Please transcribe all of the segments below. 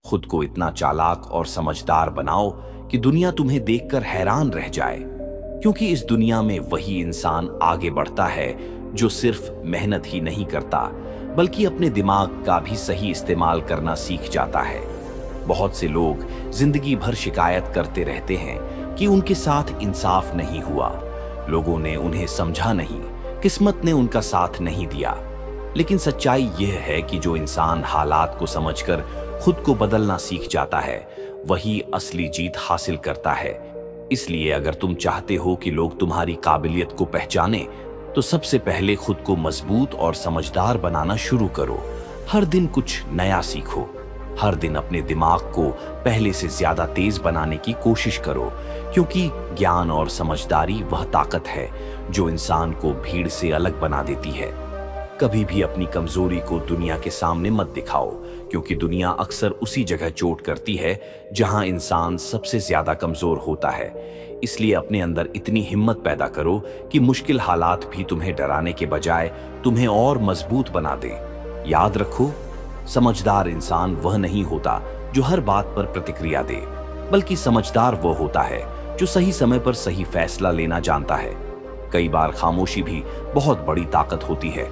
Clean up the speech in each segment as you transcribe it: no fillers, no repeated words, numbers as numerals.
खुद को इतना चालाक और समझदार बनाओ कि दुनिया तुम्हें देखकर हैरान रह जाए, क्योंकि इस दुनिया में वही इंसान आगे बढ़ता है जो सिर्फ मेहनत ही नहीं करता बल्कि अपने दिमाग का भी सही इस्तेमाल करना सीख जाता है। बहुत से लोग जिंदगी भर शिकायत करते रहते हैं कि उनके साथ इंसाफ नहीं हुआ, लोगों ने उन्हें समझा नहीं, किस्मत ने उनका साथ नहीं दिया। लेकिन सच्चाई यह है कि जो इंसान हालात को समझकर खुद को बदलना सीख जाता है वही असली जीत हासिल करता है। इसलिए अगर तुम चाहते हो कि लोग तुम्हारी काबिलियत को पहचाने तो सबसे पहले खुद को मजबूत और समझदार बनाना शुरू करो। हर दिन कुछ नया सीखो, हर दिन अपने दिमाग को पहले से ज्यादा तेज बनाने की कोशिश करो, क्योंकि ज्ञान और समझदारी वह ताकत है जो इंसान को भीड़ से अलग बना देती है। कभी भी अपनी कमजोरी को दुनिया के सामने मत दिखाओ, क्योंकि दुनिया अक्सर उसी जगह चोट करती है जहां इंसान सबसे ज्यादा कमजोर होता है। इसलिए अपने अंदर इतनी हिम्मत पैदा करो कि मुश्किल हालात भी तुम्हें डराने के बजाय तुम्हें और मजबूत बना दे। याद रखो, समझदार इंसान वह नहीं होता जो हर बात पर प्रतिक्रिया दे, बल्कि समझदार वह होता है जो सही समय पर सही फैसला लेना जानता है। कई बार खामोशी भी बहुत बड़ी ताकत होती है,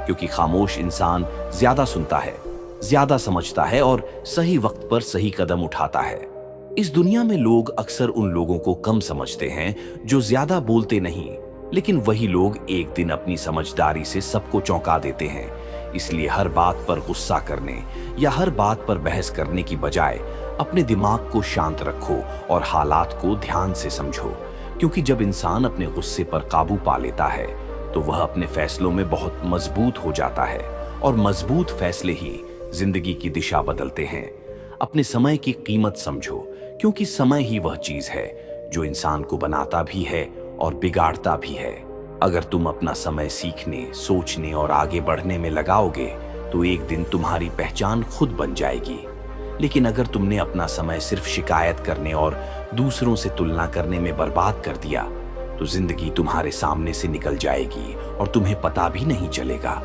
क्योंकि खामोश इंसान ज्यादा सुनता है, ज्यादा समझता है और सही वक्त पर सही कदम उठाता है। इस दुनिया में लोग अक्सर उन लोगों को कम समझते हैं जो ज्यादा बोलते नहीं, लेकिन वही लोग एक दिन अपनी समझदारी से सबको चौंका देते हैं। इसलिए हर बात पर गुस्सा करने या हर बात पर बहस करने की बजाय अपने दिमाग को शांत रखो और हालात को ध्यान से समझो, क्योंकि जब इंसान अपने गुस्से पर काबू पा लेता है तो वह अपने फैसलों में बहुत मजबूत हो जाता है, और मजबूत फैसले ही जिंदगी की दिशा बदलते हैं। अपने समय की कीमत समझो, क्योंकि समय ही वह चीज है जो इंसान को बनाता भी है और बिगाड़ता भी है। अगर तुम अपना समय सीखने, सोचने और आगे बढ़ने में लगाओगे तो एक दिन तुम्हारी पहचान खुद बन जाएगी। लेकिन अगर तुमने अपना समय सिर्फ शिकायत करने और दूसरों से तुलना करने में बर्बाद कर दिया तो जिंदगी तुम्हारे सामने से निकल जाएगी और तुम्हें पता भी नहीं चलेगा।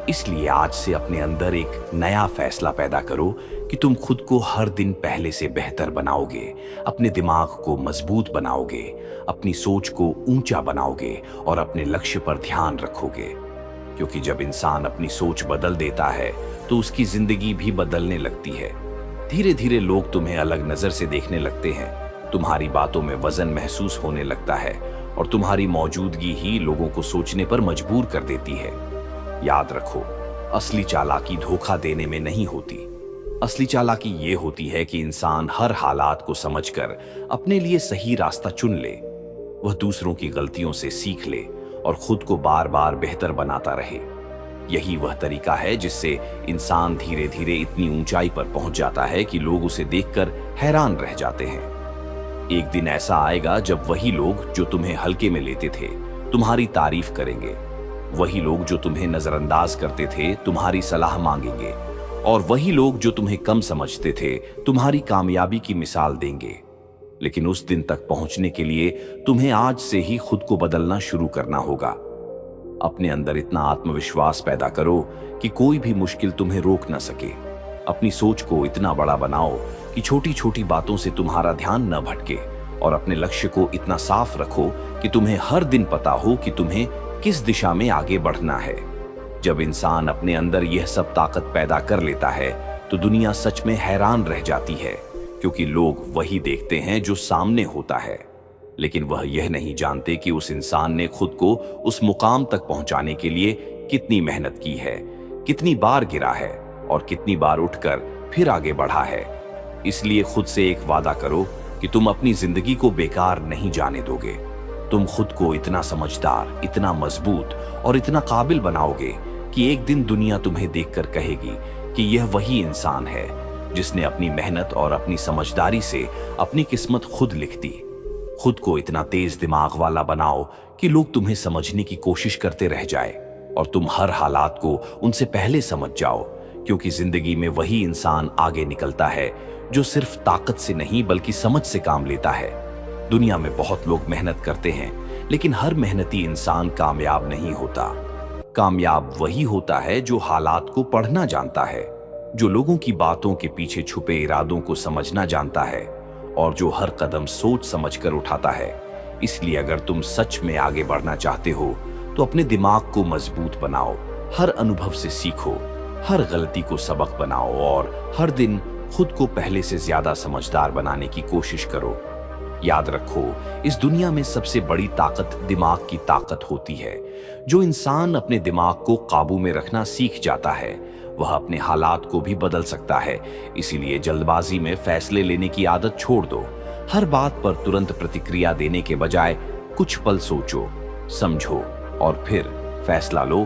इसलिए आज से अपने अंदर एक नया फैसला पैदा करो कि तुम खुद को हर दिन पहले से बेहतर बनाओगे, अपने दिमाग को मजबूत बनाओगे, अपनी सोच को ऊंचा बनाओगे और अपने लक्ष्य पर ध्यान रखोगे। क्योंकि जब इंसान अपनी सोच बदल देता है तो उसकी जिंदगी भी बदलने लगती है। धीरे धीरे लोग तुम्हें अलग नजर से देखने लगते हैं, तुम्हारी बातों में वजन महसूस होने लगता है और तुम्हारी मौजूदगी ही लोगों को सोचने पर मजबूर कर देती है। याद रखो, असली चालाकी धोखा देने में नहीं होती। असली चालाकी ये होती है कि इंसान हर हालात को समझकर अपने लिए सही रास्ता चुन ले, वह दूसरों की गलतियों से सीख ले और खुद को बार बार बेहतर बनाता रहे। यही वह तरीका है जिससे इंसान धीरे धीरे इतनी ऊंचाई पर पहुंच जाता है कि लोग उसे देखकर हैरान रह जाते हैं। एक दिन ऐसा आएगा जब वही लोग जो तुम्हें हल्के में लेते थे तुम्हारी तारीफ करेंगे, वही लोग जो तुम्हें नजरअंदाज करते थे तुम्हारी सलाह मांगेंगे, और वही लोग जो तुम्हें कम समझते थे तुम्हारी कामयाबी की मिसाल देंगे। लेकिन उस दिन तक पहुंचने के लिए तुम्हें आज से ही खुद को बदलना शुरू करना होगा। अपने अंदर इतना आत्मविश्वास पैदा करो कि कोई भी मुश्किल तुम्हें रोक न सके। अपनी सोच को इतना बड़ा बनाओ कि छोटी छोटी बातों से तुम्हारा ध्यान न भटके, और अपने लक्ष्य को इतना साफ रखो कि तुम्हें हर दिन पता हो कि तुम्हें किस दिशा में आगे बढ़ना है। जब इंसान अपने अंदर यह सब ताकत पैदा कर लेता है तो दुनिया सच में हैरान रह जाती है, क्योंकि लोग वही देखते हैं जो सामने होता है, लेकिन वह यह नहीं जानते कि उस इंसान ने खुद को उस मुकाम तक पहुंचाने के लिए कितनी मेहनत की है, कितनी बार गिरा है और कितनी बार उठकर फिर आगे बढ़ा है। इसलिए खुद से एक वादा करो कि तुम अपनी जिंदगी को बेकार नहीं जाने दोगे। तुम खुद को इतना समझदार, इतना मजबूत और इतना काबिल बनाओगे कि एक दिन दुनिया तुम्हें देखकर कहेगी कि यह वही इंसान है जिसने अपनी मेहनत और अपनी समझदारी से अपनी किस्मत खुद लिख दी। खुद को इतना तेज दिमाग वाला बनाओ कि लोग तुम्हें समझने की कोशिश करते रह जाए और तुम हर हालात को उनसे पहले समझ जाओ, क्योंकि जिंदगी में वही इंसान आगे निकलता है जो सिर्फ ताकत से नहीं बल्कि समझ से काम लेता है। दुनिया में बहुत लोग मेहनत करते हैं, लेकिन हर मेहनती इंसान कामयाब नहीं होता। कामयाब वही होता है जो हालात को पढ़ना जानता है। जो लोगों की बातों के पीछे छुपे इरादों को समझना जानता है और जो हर कदम सोच समझकर उठाता है। इसलिए अगर तुम सच में आगे बढ़ना चाहते हो तो अपने दिमाग को मजबूत बनाओ, हर अनुभव से सीखो, हर गलती को सबक बनाओ और हर दिन खुद को पहले से ज्यादा समझदार बनाने की कोशिश करो। याद रखो, इस दुनिया में सबसे बड़ी ताकत दिमाग की ताकत होती है। जो इंसान अपने दिमाग को काबू में रखना सीख जाता है वह अपने हालात को भी बदल सकता है। इसीलिए जल्दबाजी में फैसले लेने की आदत छोड़ दो। हर बात पर तुरंत प्रतिक्रिया देने के बजाय कुछ पल सोचो, समझो और फिर फैसला लो,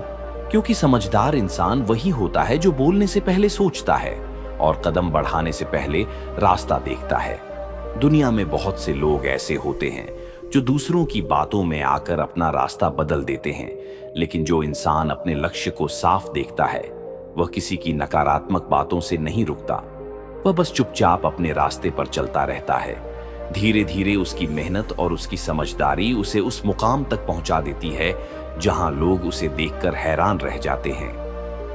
क्योंकि समझदार इंसान वही होता है जो बोलने से पहले सोचता है और कदम बढ़ाने से पहले रास्ता देखता है। दुनिया में बहुत से लोग ऐसे होते हैं जो दूसरों की बातों में आकर अपना रास्ता बदल देते हैं, लेकिन जो इंसान अपने लक्ष्य को साफ देखता है वह किसी की नकारात्मक बातों से नहीं रुकता। वह बस चुपचाप अपने रास्ते पर चलता रहता है। धीरे धीरे उसकी मेहनत और उसकी समझदारी उसे उस मुकाम तक पहुंचा देती है जहां लोग उसे देखकर हैरान रह जाते हैं।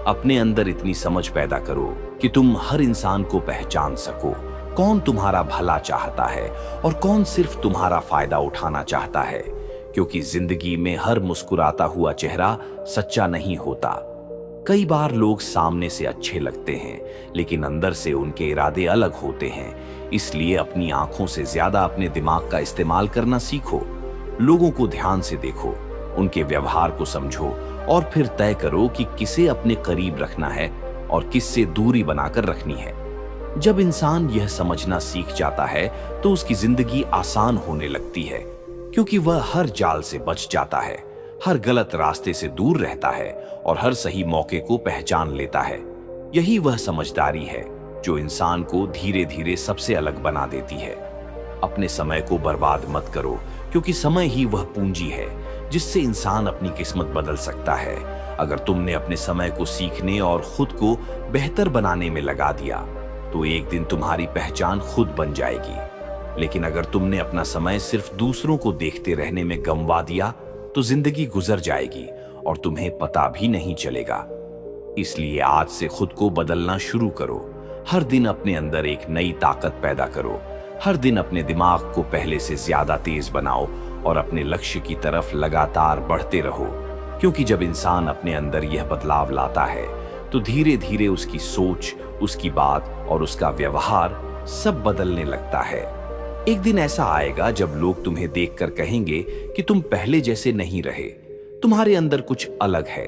अपने अंदर इतनी समझ पैदा करो कि तुम हर इंसान को पहचान सको, कौन तुम्हारा भला चाहता है और कौन सिर्फ तुम्हारा फायदा उठाना चाहता है, क्योंकि जिंदगी में हर मुस्कुराता हुआ चेहरा सच्चा नहीं होता। कई बार लोग सामने से अच्छे लगते हैं लेकिन अंदर से उनके इरादे अलग होते हैं। इसलिए अपनी आंखों से ज्यादा अपने दिमाग का इस्तेमाल करना सीखो। लोगों को ध्यान से देखो, उनके व्यवहार को समझो और फिर तय करो कि किसे अपने करीब रखना है और किससे दूरी बनाकर रखनी है। जब इंसान यह समझना सीख जाता है तो उसकी जिंदगी आसान होने लगती है, क्योंकि वह हर जाल से बच जाता है, हर गलत रास्ते से दूर रहता है और हर सही मौके को पहचान लेता है। यही वह समझदारी है जो इंसान को धीरे धीरे सबसे अलग बना देती है। अपने समय को बर्बाद मत करो, क्योंकि समय ही वह पूंजी है जिससे इंसान अपनी किस्मत बदल सकता है। अगर तुमने अपने समय को सीखने और खुद को बेहतर बनाने में लगा दिया तो एक दिन तुम्हारी पहचान खुद बन जाएगी। लेकिन अगर तुमने अपना समय सिर्फ दूसरों को देखते रहने में गंवा दिया तो जिंदगी गुजर जाएगी और तुम्हें पता भी नहीं चलेगा। इसलिए आज से खुद को बदलना शुरू करो। हर दिन अपने अंदर एक नई ताकत पैदा करो। हर दिन अपने दिमाग को पहले से ज्यादा तेज बनाओ और अपने लक्ष्य की तरफ लगातार बढ़ते रहो, क्योंकि जब इंसान अपने अंदर यह बदलाव लाता है तो धीरे धीरे उसकी सोच, उसकी बात और उसका व्यवहार सब बदलने लगता है। एक दिन ऐसा आएगा जब लोग तुम्हें देखकर कहेंगे कि तुम पहले जैसे नहीं रहे, तुम्हारे अंदर कुछ अलग है,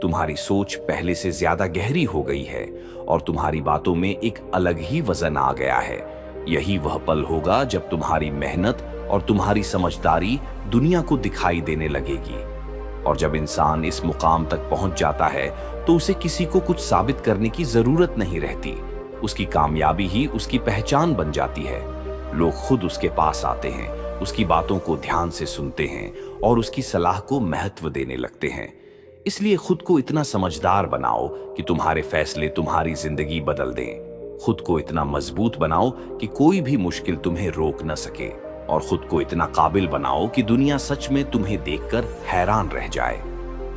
तुम्हारी सोच पहले से ज्यादा गहरी हो गई है और तुम्हारी बातों में एक अलग ही वजन आ गया है। यही वह पल होगा जब तुम्हारी मेहनत और तुम्हारी समझदारी दुनिया को दिखाई देने लगेगी। और जब इंसान इस मुकाम तक पहुंच जाता है तो उसे किसी को कुछ साबित करने की जरूरत नहीं रहती। उसकी कामयाबी ही उसकी पहचान बन जाती है। लोग खुद उसके पास आते हैं, उसकी बातों को ध्यान से सुनते हैं और उसकी सलाह को महत्व देने लगते हैं। इसलिए खुद को इतना समझदार बनाओ कि तुम्हारे फैसले तुम्हारी जिंदगी बदल दें। खुद को इतना मजबूत बनाओ कि कोई भी मुश्किल तुम्हें रोक न सके और खुद को इतना काबिल बनाओ कि दुनिया सच में तुम्हें देखकर हैरान रह जाए।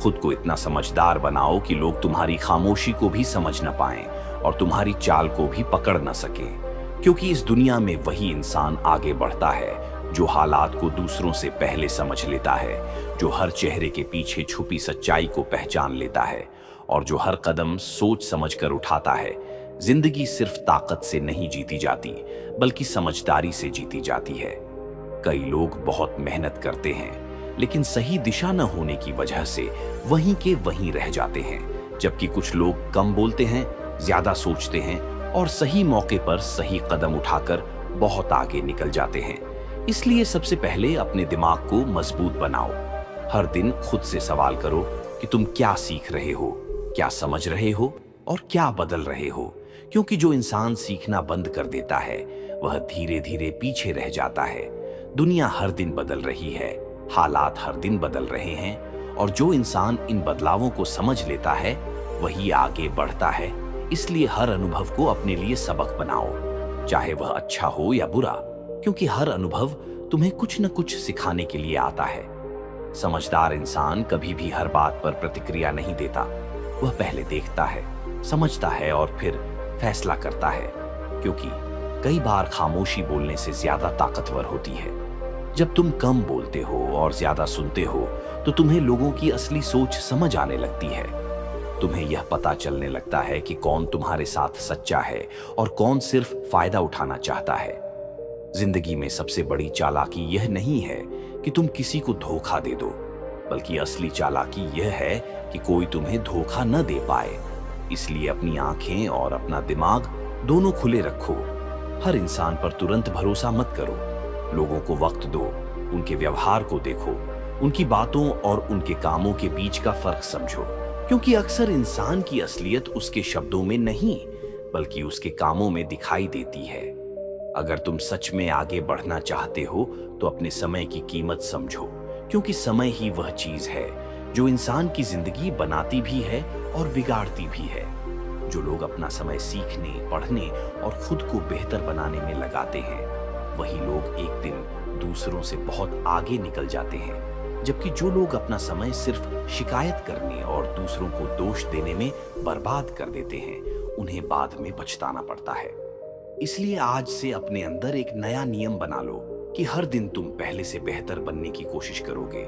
खुद को इतना समझदार बनाओ कि लोग तुम्हारी खामोशी को भी समझ न पाएं और तुम्हारी चाल को भी पकड़ न सके, क्योंकि इस दुनिया में वही इंसान आगे बढ़ता है जो हालात को दूसरों से पहले समझ लेता है, जो हर चेहरे के पीछे छुपी सच्चाई को पहचान लेता है और जो हर कदम सोच समझकर उठाता है। जिंदगी सिर्फ ताकत से नहीं जीती जाती, बल्कि समझदारी से जीती जाती है। कई लोग बहुत मेहनत करते हैं लेकिन सही दिशा न होने की वजह से वहीं के वहीं रह जाते हैं, जबकि कुछ लोग कम बोलते हैं, ज्यादा सोचते हैं और सही मौके पर सही कदम उठाकर बहुत आगे निकल जाते हैं। इसलिए सबसे पहले अपने दिमाग को मजबूत बनाओ। हर दिन खुद से सवाल करो कि तुम क्या सीख रहे हो, क्या समझ रहे हो और क्या बदल रहे हो, क्योंकि जो इंसान सीखना बंद कर देता है वह धीरे धीरे पीछे रह जाता है। दुनिया हर दिन बदल रही है, हालात हर दिन बदल रहे हैं और जो इंसान इन बदलावों को समझ लेता है वही आगे बढ़ता है। इसलिए हर अनुभव को अपने लिए सबक बनाओ, चाहे वह अच्छा हो या बुरा, क्योंकि हर अनुभव तुम्हें कुछ न कुछ सिखाने के लिए आता है। समझदार इंसान कभी भी हर बात पर प्रतिक्रिया नहीं देता। वह पहले देखता है, समझता है और फिर फैसला करता है, क्योंकि कई बार खामोशी बोलने से ज्यादा ताकतवर होती है। जब तुम कम बोलते हो और ज्यादा सुनते हो तो तुम्हें लोगों की असली सोच समझ आने लगती है। तुम्हें यह पता चलने लगता है कि कौन तुम्हारे साथ सच्चा है और कौन सिर्फ फायदा उठाना चाहता है। जिंदगी में सबसे बड़ी चालाकी यह नहीं है कि तुम किसी को धोखा दे दो, बल्कि असली चालाकी यह है कि कोई तुम्हें धोखा न दे पाए। इसलिए अपनी आंखें और अपना दिमाग दोनों खुले रखो। हर इंसान पर तुरंत भरोसा मत करो। लोगों को वक्त दो, उनके व्यवहार को देखो, उनकी बातों और उनके कामों के बीच का फर्क समझो, क्योंकि अक्सर इंसान की असलियत उसके शब्दों में नहीं बल्कि उसके कामों में दिखाई देती है। अगर तुम सच में आगे बढ़ना चाहते हो तो अपने समय की कीमत समझो, क्योंकि समय ही वह चीज है जो इंसान की जिंदगी बनाती भी है और बिगाड़ती भी है। जो लोग अपना समय सीखने, पढ़ने और खुद को बेहतर बनाने में लगाते हैं, वही लोग एक दिन दूसरों से बहुत आगे निकल जाते हैं। जबकि जो लोग अपना समय सिर्फ शिकायत करने और दूसरों को दोष देने में बर्बाद कर देते हैं, उन्हें बाद में पछताना पड़ता है। इसलिए आज से अपने अंदर एक नया नियम बना लो कि हर दिन तुम पहले से बेहतर बनने की कोशिश करोगे,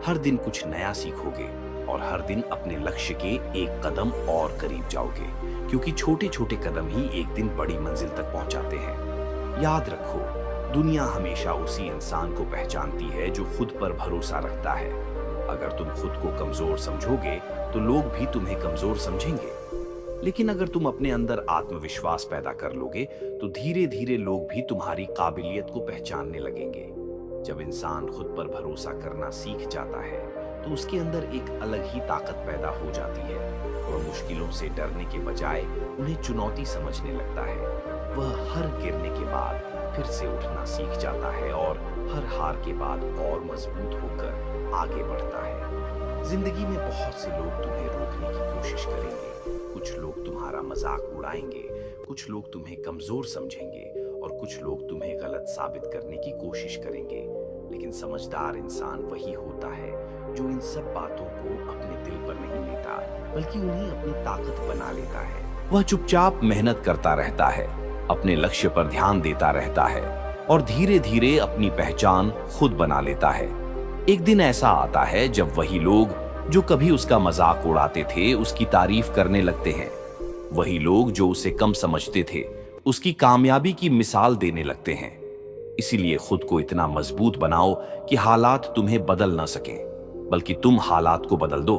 हर दिन कुछ नया सीखोगे और हर दिन अपने लक्ष्य के एक कदम और करीब जाओगे, क्योंकि छोटे छोटे कदम ही एक दिन बड़ी मंजिल तक पहुंचाते हैं। याद रखो, दुनिया हमेशा उसी इंसान को पहचानती है जो खुद पर भरोसा रखता है। अगर तुम खुद को कमजोर समझोगे तो लोग भी तुम्हें कमजोर समझेंगे, लेकिन अगर तुम अपने अंदर आत्मविश्वास पैदा कर लोगे तो धीरे धीरे लोग भी तुम्हारी काबिलियत को पहचानने लगेंगे। जब इंसान खुद पर भरोसा करना सीख जाता है तो उसके अंदर एक अलग ही ताकत पैदा हो जाती है। वह मुश्किलों से डरने के बजाय उन्हें चुनौती समझने लगता है। वह हर गिरने के बाद फिर से उठना सीख जाता है और हर हार के बाद और मजबूत होकर आगे बढ़ता है। जिंदगी में बहुत से लोग तुम्हें रोकने की कोशिश करेंगे। कुछ लोग तुम्हारा मजाक उड़ाएंगे, कुछ लोग तुम्हें कमजोर समझेंगे और कुछ लोग तुम्हें गलत साबित करने की कोशिश करेंगे। लेकिन समझदार इंसान वही होता है जो इन सब बातों को अपने दिल पर नहीं लेता, बल्कि उन्हें अपनी ताकत बना लेता है। वह चुपचाप मेहनत करता रहता है, अपने लक्ष्य पर ध्यान देता रहता है और धीरे धीरे अपनी पहचान खुद बना लेता है। एक दिन ऐसा आता है जब वही लोग जो कभी उसका मजाक उड़ाते थे उसकी तारीफ करने लगते हैं। वही लोग जो उसे कम समझते थे उसकी कामयाबी की मिसाल देने लगते हैं। इसीलिए खुद को इतना मजबूत बनाओ कि हालात तुम्हें बदल न सकें, बल्कि तुम हालात को बदल दो।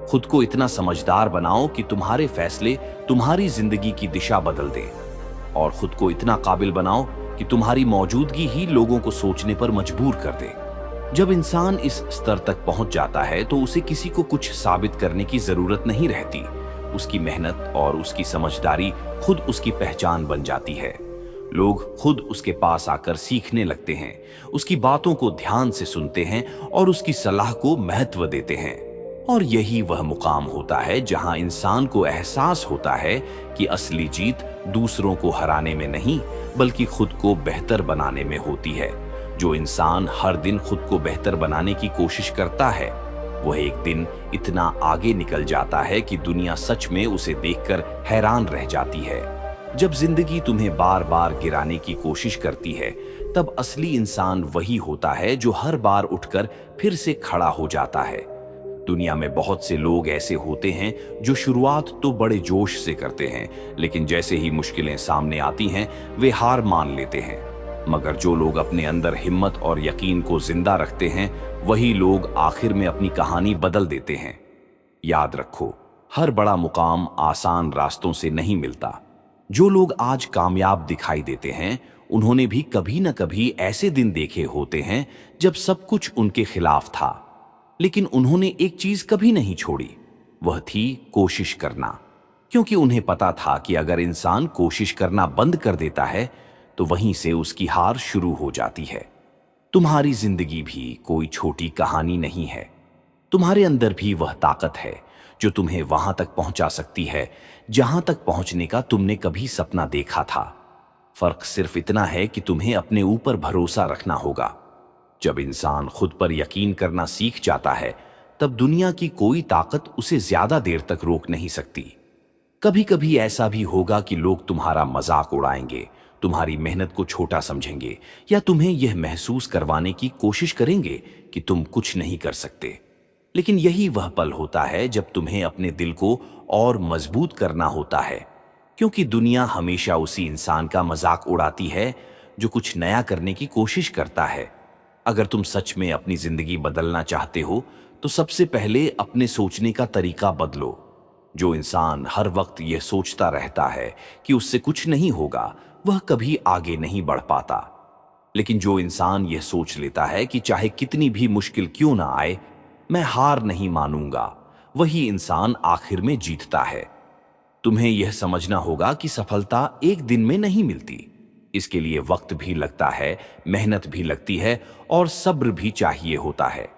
खुद को इतना समझदार बनाओ कि तुम्हारे फैसले तुम्हारी जिंदगी की दिशा बदल दें, और खुद को इतना काबिल बनाओ कि तुम्हारी मौजूदगी ही लोगों को सोचने पर मजबूर कर दे। जब इंसान इस स्तर तक पहुंच जाता है तो उसे किसी को कुछ साबित करने की जरूरत नहीं रहती। उसकी मेहनत और उसकी समझदारी खुद उसकी पहचान बन जाती है। लोग खुद उसके पास आकर सीखने लगते हैं, उसकी बातों को ध्यान से सुनते हैं और उसकी सलाह को महत्व देते हैं। और यही वह मुकाम होता है जहां इंसान को एहसास होता है कि असली जीत दूसरों को हराने में नहीं बल्कि खुद को बेहतर बनाने में होती है। जो इंसान हर दिन खुद को बेहतर बनाने की कोशिश करता है वह एक दिन इतना आगे निकल जाता है कि दुनिया सच में उसे देखकर हैरान रह जाती है। जब जिंदगी तुम्हें बार बार गिराने की कोशिश करती है तब असली इंसान वही होता है जो हर बार उठकर फिर से खड़ा हो जाता है। दुनिया में बहुत से लोग ऐसे होते हैं जो शुरुआत तो बड़े जोश से करते हैं, लेकिन जैसे ही मुश्किलें सामने आती हैं वे हार मान लेते हैं। मगर जो लोग अपने अंदर हिम्मत और यकीन को जिंदा रखते हैं वही लोग आखिर में अपनी कहानी बदल देते हैं। याद रखो, हर बड़ा मुकाम आसान रास्तों से नहीं मिलता। जो लोग आज कामयाब दिखाई देते हैं उन्होंने भी कभी न कभी ऐसे दिन देखे होते हैं जब सब कुछ उनके खिलाफ था, लेकिन उन्होंने एक चीज कभी नहीं छोड़ी, वह थी कोशिश करना। क्योंकि उन्हें पता था कि अगर इंसान कोशिश करना बंद कर देता है तो वहीं से उसकी हार शुरू हो जाती है। तुम्हारी जिंदगी भी कोई छोटी कहानी नहीं है। तुम्हारे अंदर भी वह ताकत है जो तुम्हें वहां तक पहुंचा सकती है जहां तक पहुंचने का तुमने कभी सपना देखा था। फर्क सिर्फ इतना है कि तुम्हें अपने ऊपर भरोसा रखना होगा। जब इंसान खुद पर यकीन करना सीख जाता है तब दुनिया की कोई ताकत उसे ज्यादा देर तक रोक नहीं सकती। कभी कभी ऐसा भी होगा कि लोग तुम्हारा मजाक उड़ाएंगे, तुम्हारी मेहनत को छोटा समझेंगे या तुम्हें यह महसूस करवाने की कोशिश करेंगे कि तुम कुछ नहीं कर सकते। लेकिन यही वह पल होता है जब तुम्हें अपने दिल को और मजबूत करना होता है, क्योंकि दुनिया हमेशा उसी इंसान का मजाक उड़ाती है जो कुछ नया करने की कोशिश करता है। अगर तुम सच में अपनी जिंदगी बदलना चाहते हो तो सबसे पहले अपने सोचने का तरीका बदलो। जो इंसान हर वक्त यह सोचता रहता है कि उससे कुछ नहीं होगा, वह कभी आगे नहीं बढ़ पाता। लेकिन जो इंसान यह सोच लेता है कि चाहे कितनी भी मुश्किल क्यों ना आए, मैं हार नहीं मानूंगा, वही इंसान आखिर में जीतता है। तुम्हें यह समझना होगा कि सफलता एक दिन में नहीं मिलती। इसके लिए वक्त भी लगता है, मेहनत भी लगती है और सब्र भी चाहिए होता है।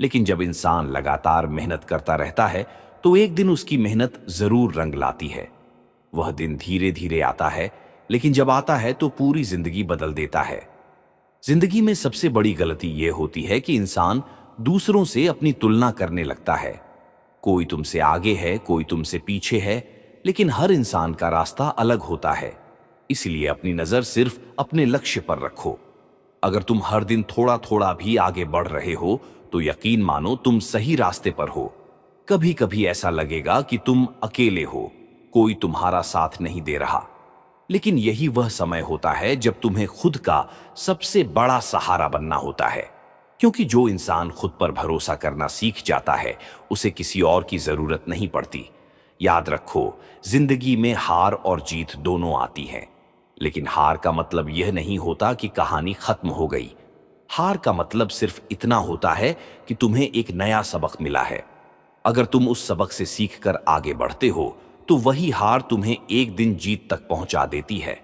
लेकिन जब इंसान लगातार मेहनत करता रहता है तो एक दिन उसकी मेहनत जरूर रंग लाती है। वह दिन धीरे धीरे आता है, लेकिन जब आता है तो पूरी जिंदगी बदल देता है। जिंदगी में सबसे बड़ी गलती यह होती है कि इंसान दूसरों से अपनी तुलना करने लगता है। कोई तुमसे आगे है, कोई तुमसे पीछे है, लेकिन हर इंसान का रास्ता अलग होता है। इसलिए अपनी नजर सिर्फ अपने लक्ष्य पर रखो। अगर तुम हर दिन थोड़ा थोड़ा भी आगे बढ़ रहे हो तो यकीन मानो तुम सही रास्ते पर हो। कभी कभी ऐसा लगेगा कि तुम अकेले हो, कोई तुम्हारा साथ नहीं दे रहा, लेकिन यही वह समय होता है जब तुम्हें खुद का सबसे बड़ा सहारा बनना होता है। क्योंकि जो इंसान खुद पर भरोसा करना सीख जाता है, उसे किसी और की जरूरत नहीं पड़ती। याद रखो, जिंदगी में हार और जीत दोनों आती हैं, लेकिन हार का मतलब यह नहीं होता कि कहानी खत्म हो गई। हार का मतलब सिर्फ इतना होता है कि तुम्हें एक नया सबक मिला है। अगर तुम उस सबक से सीखकर आगे बढ़ते हो तो वही हार तुम्हें एक दिन जीत तक पहुंचा देती है।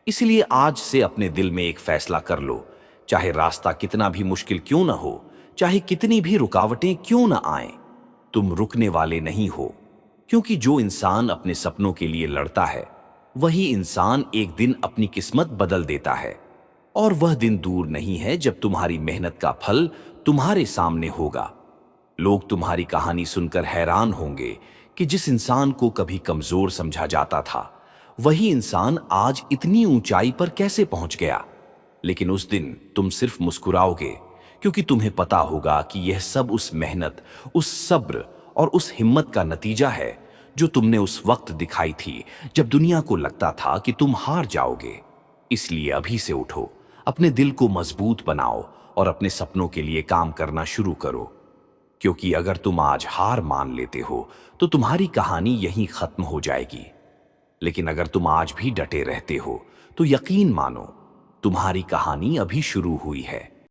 इसलिए आज से अपने दिल में एक फैसला कर लो, चाहे रास्ता कितना भी मुश्किल क्यों ना हो, चाहे कितनी भी रुकावटें क्यों ना आए, तुम रुकने वाले नहीं हो। क्योंकि जो इंसान अपने सपनों के लिए लड़ता है, वही इंसान एक दिन अपनी किस्मत बदल देता है। और वह दिन दूर नहीं है जब तुम्हारी मेहनत का फल तुम्हारे सामने होगा। लोग तुम्हारी कहानी सुनकर हैरान होंगे कि जिस इंसान को कभी कमजोर समझा जाता था, वही इंसान आज इतनी ऊंचाई पर कैसे पहुंच गया। लेकिन उस दिन तुम सिर्फ मुस्कुराओगे, क्योंकि तुम्हें पता होगा कि यह सब उस मेहनत, उस सब्र और उस हिम्मत का नतीजा है जो तुमने उस वक्त दिखाई थी जब दुनिया को लगता था कि तुम हार जाओगे। इसलिए अभी से उठो, अपने दिल को मजबूत बनाओ और अपने सपनों के लिए काम करना शुरू करो। क्योंकि अगर तुम आज हार मान लेते हो तो तुम्हारी कहानी यहीं खत्म हो जाएगी। लेकिन अगर तुम आज भी डटे रहते हो तो यकीन मानो, तुम्हारी कहानी अभी शुरू हुई है।